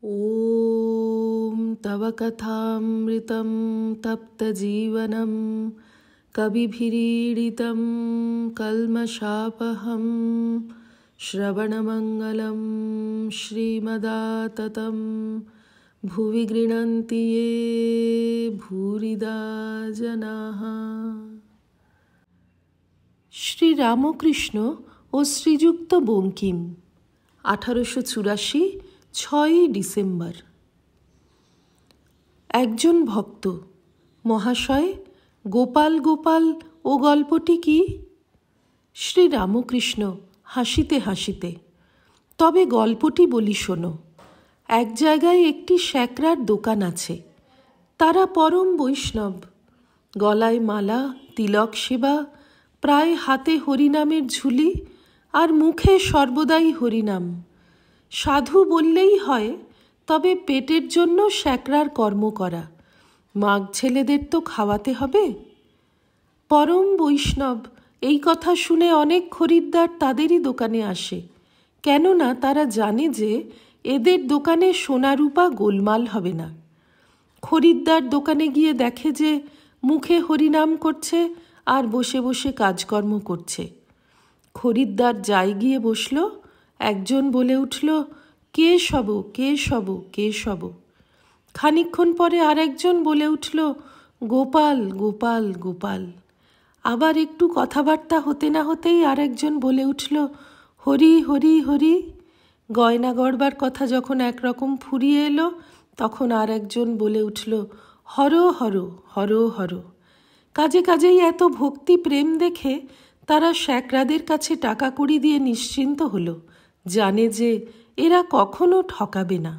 ॐ तव कथामृतं तप्तजीवनं कविभिरीडितं कल्मषापहं श्रवणमङ्गलं श्रीमदाततं भुवि गृह्णन्ति ये भूरिदा जनाः। শ্রী রামকৃষ্ণ ও শ্রীযুক্ত বঙ্কিম 1884 6 ডিসেম্বর। একজন ভক্ত: মহাশয়, গোপাল গোপাল ও গল্পটি কি? শ্রী রামকৃষ্ণ হাসিতে হাসিতে: তবে গল্পটি বলি শোনো। এক জায়গায় একটি শ্যাকরার দোকান আছে। তারা পরম বৈষ্ণব, গলায় মালা, তিলক সেবা, প্রায় হাতে হরিনামের ঝুলি, আর মুখে সর্বদাই হরিনাম। সাধু বললেই হয়, তবে পেটের জন্য শ্যাকরার কর্ম করা। মাগ ছেলেদের তো খাওয়াতে হবে। পরম বৈষ্ণব, এই কথা শুনে অনেক খরিদ্দার তাদেরই দোকানে আসে, কেননা তারা জানে যে এদের দোকানে সোনা রূপা গোলমাল হবে না। খরিদ্দার দোকানে গিয়ে দেখে যে মুখে হরিনাম করছে আর বসে বসে কাজকর্ম করছে। খরিদ্দার যাই গিয়ে বসল, একজন বলে উঠল, কে সব, কে সব, কে সব। খানিকক্ষণ পরে আর একজন বলে উঠল, গোপাল গোপাল গোপাল। আবার একটু কথাবার্তা হতে না হতেই আর একজন বলে উঠল, হরি হরি হরি। গয়না গড়বার কথা যখন একরকম ফুরিয়ে এলো, তখন আর একজন বলে উঠল, হর হর হর হর। কাজে কাজেই এত ভক্তি প্রেম দেখে তারা শ্যাকরাদের কাছে টাকা কড়ি দিয়ে নিশ্চিন্ত হলো, জানে যে এরা কখনো ঠকাবে না।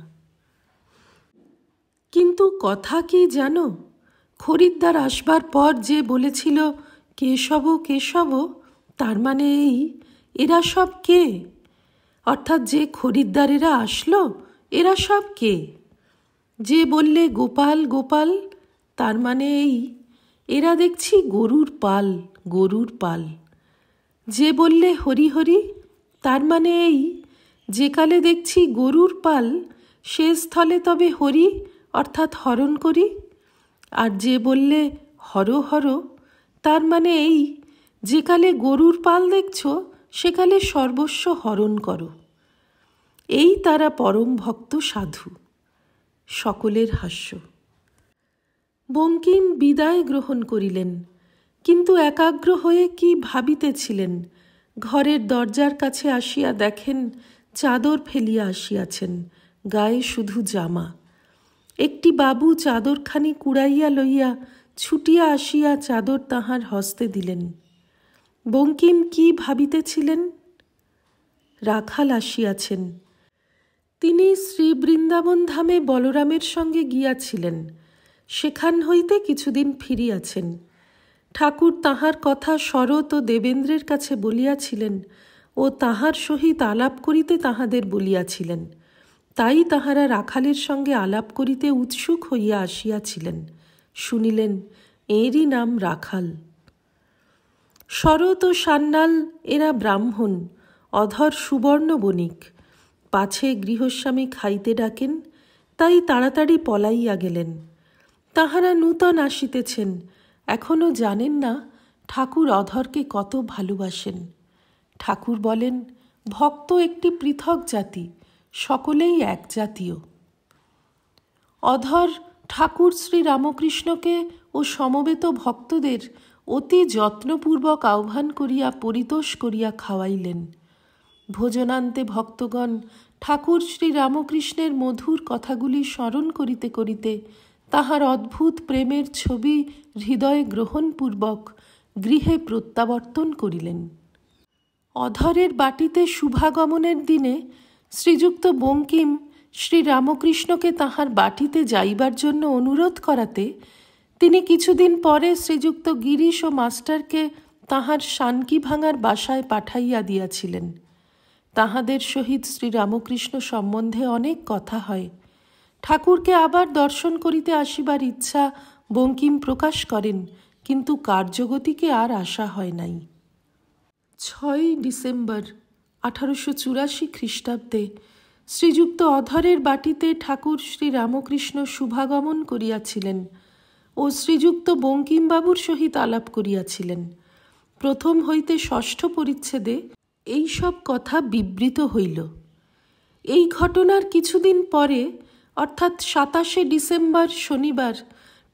কিন্তু কথা কি জানো? খরিদ্দার আসবার পর যে বলেছিল কেশব কেশব, তার মানে এই, এরা সব কে? অর্থাৎ যে খরিদ্দারেরা আসলো, এরা সব কে? যে বললে গোপাল গোপাল, তার মানে এই, এরা দেখছি গরুর পাল, গরুর পাল। যে বললে হরি হরি, তার মানে এই, যেকালে দেখছি গরুর পাল, সে স্থলে তবে হরি অর্থাৎ হরণ করি। আর যে বললে হর হর, তার মানে এই, যেকালে গরুর পাল দেখছ, সেকালে সর্বস্ব হরণ করো। এই তারা পরম ভক্ত সাধু। সকলের হাস্য। বঙ্কিম বিদায় গ্রহণ করিলেন, কিন্তু একাগ্র হয়ে কি ভাবিতেছিলেন। ঘরের দরজার কাছে আসিয়া দেখেন চাদর ফেলিয়া আসিয়াছেন, গায়ে শুধু জামা। একটি বাবু চাদরখানি কুড়াইয়া লইয়া ছুটিয়া আসিয়া চাদর তাহার হস্তে দিলেন। বঙ্কিম কি ভাবিতেছিলেন? রাখাল আসিয়াছেন। তিনি শ্রী বৃন্দাবন ধামে বলরামের সঙ্গে গিয়াছিলেন, সেখান হইতে কিছুদিন ফিরিয়াছেন। ঠাকুর তাহার কথা শরৎ ও দেবেন্দ্রের কাছে বলিয়াছিলেন ও তাহার সহিত আলাপ করিতে তাহাদের বলিয়াছিলেন। তাই তাহারা রাখালের সঙ্গে আলাপ করিতে উৎসুক হইয়া আসিয়াছিলেন। শুনিলেন এরই নাম রাখাল। শরৎ ও সান্যাল এরা ব্রাহ্মণ, অধর সুবর্ণ বণিক। পাছে গৃহস্বামী খাইতে ডাকেন, তাই তাড়াতাড়ি পলাইয়া গেলেন। তাহারা নূতন আসিতেছেন, এখনও জানেন না ঠাকুর অধরকে কত ভালোবাসেন। ঠাকুর বলেন, ভক্ত একটি পৃথক জাতি, সকলেই এক জাতীয়। অধর ঠাকুর শ্রী রামকৃষ্ণকে ও সমবেত ভক্তদের অতি যত্নপূর্বক আহ্বান করিয়া পরিতোষ করিয়া খাওয়াইলেন। ভোজনান্তে ভক্তগণ ঠাকুর শ্রী রামকৃষ্ণের মধুর কথাগুলি স্মরণ করিতে করিতে তাহার অদ্ভুত প্রেমের ছবি হৃদয়ে গ্রহণপূর্বক গৃহে প্রত্যাবর্তন করিলেন। অধরের বাটিতে শুভাগমনের দিনে শ্রীযুক্ত বঙ্কিম শ্রী রামকৃষ্ণকে তাহার বাটিতে যাইবার জন্য অনুরোধ করাতে তিনি কিছুদিন পরে শ্রীযুক্ত গিরিশ ও মাস্টারকে তাহার শানকি ভাঙার বাসায় পাঠাইয়া দিয়াছিলেন। তাহাদের সহিত শ্রী রামকৃষ্ণ সম্বন্ধে অনেক কথা হয়। ঠাকুরকে আবার দর্শন করিতে আসিবার ইচ্ছা বঙ্কিম প্রকাশ করেন, কিন্তু কার্যগতিকে আর আশা হয় নাই। 6 ডিসেম্বর 1884 খ্রিস্টাব্দে শ্রীযুক্ত অধরের বাটিতে ঠাকুর শ্রী রামকৃষ্ণ শুভাগমন করিয়াছিলেন ও শ্রীযুক্ত বঙ্কিমবাবুর সহিত আলাপ করিয়াছিলেন। প্রথম হইতে ষষ্ঠ পরিচ্ছেদে এই সব কথা বিবৃত হইল। এই ঘটনার কিছুদিন পরে অর্থাৎ 27শে ডিসেম্বর শনিবার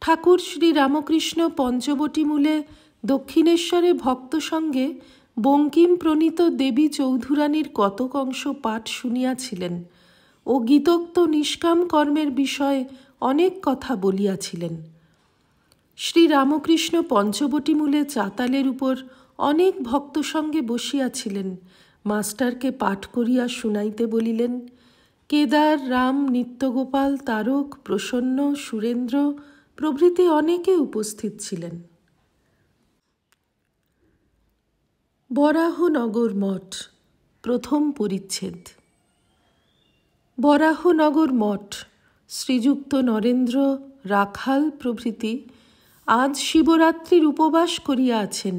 ঠাকুর শ্রী রামকৃষ্ণ পঞ্চবটীমূলে দক্ষিণেশ্বরে ভক্ত সঙ্গে বঙ্কিম প্রণীত দেবী চৌধুরানীর কতক অংশ পাঠ শুনিয়াছিলেন ও গীতোক্ত নিষ্কাম কর্মের বিষয়ে অনেক কথা বলিয়াছিলেন। শ্রী রামকৃষ্ণ পঞ্চবটীমূলে চাতালের উপর অনেক ভক্ত সঙ্গে বসিয়াছিলেন। মাস্টারকে পাঠ করিয়া শুনাইতে বলিলেন। কেদার, রাম, নিত্যগোপাল, তারক, প্রসন্ন, সুরেন্দ্র প্রভৃতি অনেকে উপস্থিত ছিলেন। বরাহনগর মঠ, প্রথম পরিচ্ছেদ। বরাহনগর মঠ শ্রীযুক্ত নরেন্দ্র, রাখাল প্রভৃতি আজ শিবরাত্রির উপবাস করিয়া আছেন।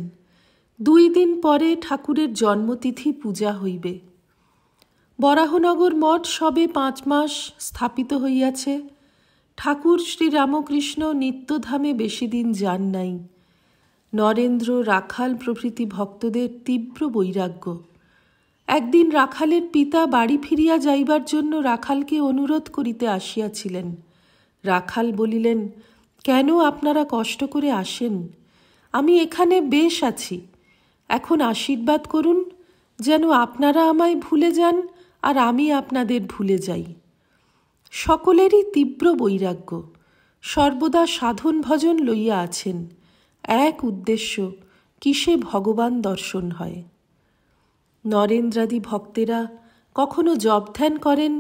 2 দিন পরে ঠাকুরের জন্মতিথি পূজা হইবে। বরাহনগর মঠ সবে 5 মাস স্থাপিত হইয়াছে। ঠাকুর শ্রী রামকৃষ্ণ নিত্যধামে বেশি দিন যান নাই। নরেন্দ্র, রাখাল প্রভৃতি ভক্তদের তীব্র বৈরাগ্য। একদিন রাখালের পিতা বাড়ি ফিরিয়া যাইবার জন্য রাখালকে অনুরোধ করিতে আসিয়াছিলেন। রাখাল বলিলেন, কেন আপনারা কষ্ট করে আসেন? আমি এখানে বেশ আছি। এখন আশীর্বাদ করুন যেন আপনারা আমায় ভুলে যান আর আমি আপনাদের ভুলে যাই। সকলেরই তীব্র বৈরাগ্য, সর্বদা সাধন ভজন লইয়া আছেন। এক উদ্দেশ্য, কিসে ভগবান দর্শন হয়। নরেন্দ্রাদি ভক্তেরা কখনো জপ ধ্যান করেন,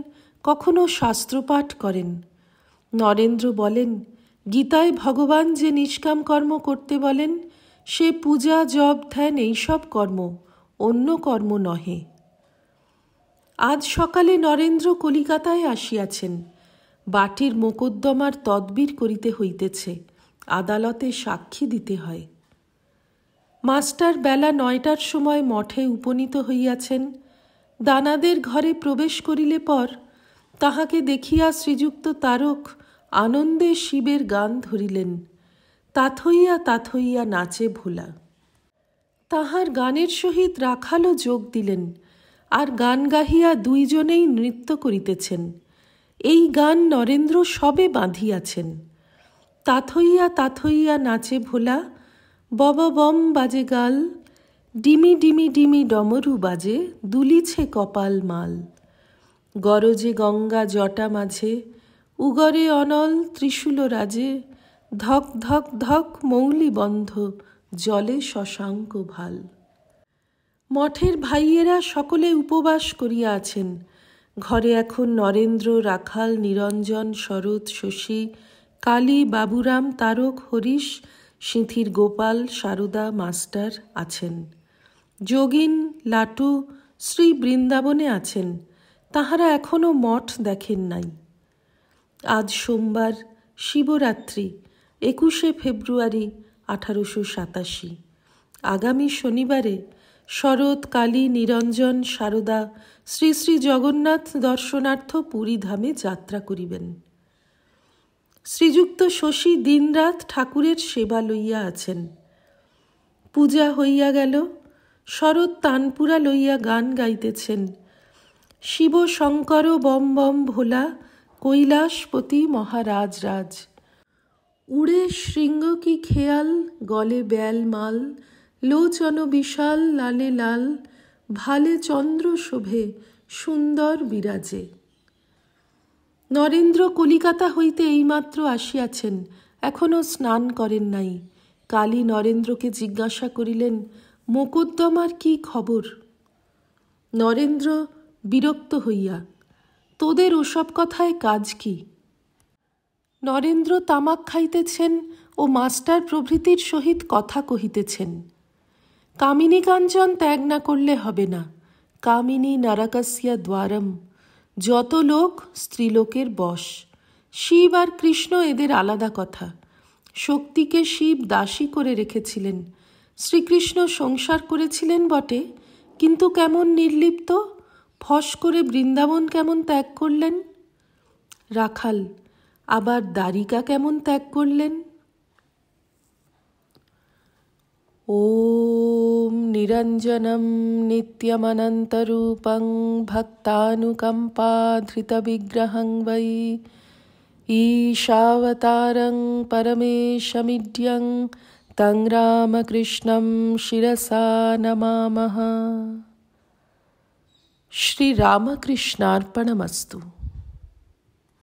কখনো শাস্ত্রপাঠ করেন। নরেন্দ্র বলেন, গীতায় ভগবান যে নিষ্কাম কর্ম করতে বলেন সে পূজা, জপ, ধ্যান এইসব কর্ম, অন্য কর্ম নহে। আজ সকালে নরেন্দ্র কলিকাতায় আসিয়াছেন। বাটির মোকদ্দমার তদবির করিতে হইতেছে, আদালতে সাক্ষী দিতে হয়। মাস্টার বেলা 9টার সময় মঠে উপনীত হইয়াছেন। দানাদের ঘরে প্রবেশ করিলে পর তাহাকে দেখিয়া শ্রীযুক্ত তারক আনন্দে শিবের গান ধরিলেন। তাথইয়া তাথইয়া নাচে ভোলা। তাহার গানের সহিত রাখালও যোগ দিলেন, আর গান গাহিয়া 2 জনেই নৃত্য করিতেছেন। এই গান নরেন্দ্র সবে বাঁধিয়াছেন। তাথইয়া তাথইয়া নাচে ভোলা, বব বম বাজে গাল, ডিমি ডিমি ডিমি ডমরু বাজে, দুলিছে কপাল মাল। গরজে গঙ্গা জটা মাঝে, উগরে অনল ত্রিশূল রাজে, ধক ধক ধক মৌলি বন্ধ, জলে শশাঙ্ক ভাল। মঠের ভাইয়েরা সকলে উপবাস করিয়া আছেন। ঘরে এখন নরেন্দ্র, রাখাল, নিরঞ্জন, শরৎ, শশী, কালী, বাবুরাম, তারক, হরিশ, সিঁথির গোপাল, সারদা, মাস্টার আছেন। যোগিন, লাটু শ্রী বৃন্দাবনে আছেন। তাহারা এখনও মঠ দেখেন নাই। আজ সোমবার, শিবরাত্রি, 21শে ফেব্রুয়ারি 1887। আগামী শনিবারে শরৎ, কালী, নিরঞ্জন, সারদা শ্রী শ্রী জগন্নাথ দর্শনার্থ পুরীধামে যাত্রা করিবেন। শ্রীযুক্ত শশী দিনরাত ঠাকুরের সেবা লইয়া আছেন। পূজা হইয়া গেল। শরৎ তানপুরা লইয়া গান গাইতেছেন। শিব শঙ্কর বম বম ভোলা, কৈলাসপতি মহারাজ রাজ। উড়ে শৃঙ্গ কি খেয়াল, গলে ব্যাল মাল, লোচন বিশাল লালে লাল, ভালে চন্দ্র শোভে সুন্দর বিরাজে। নরেন্দ্র কলিকাতা হইতে এইমাত্র আসিয়াছেন, এখনও স্নান করেন নাই। কালী নরেন্দ্রকে জিজ্ঞাসা করিলেন, মোকদ্দমার কি খবর? নরেন্দ্র বিরক্ত হইয়া, তোদের ওসব কথায় কাজ কি? নরেন্দ্র তামাক খাইতেছেন ও মাস্টার প্রভৃতির সহিত কথা কহিতেছেন। কামিনী কাঞ্চন ত্যাগ না করলে হবে না। কামিনী নরকস্যা দ্বারম। যত লোক স্ত্রীলোকের বশ। শিব আর কৃষ্ণ এদের আলাদা কথা। শক্তিকে শিব দাসী করে রেখেছিলেন। শ্রীকৃষ্ণ সংসার করেছিলেন বটে, কিন্তু কেমন নির্লিপ্ত, ফস করে বৃন্দাবন কেমন ত্যাগ করলেন? রাখাল আবার দ্বারিকা কেমন ত্যাগ করলেন? ওম নিরঞ্জনম নিত্যমনন্তরূপং ভক্তানুকম্পাধৃতবিগ্রহং বৈ ঈশাবতারং পরমেশমিড্যং তং রামকৃষ্ণং শিরসা নমামঃ। শ্রীরামকৃষ্ণার্পণমস্তু।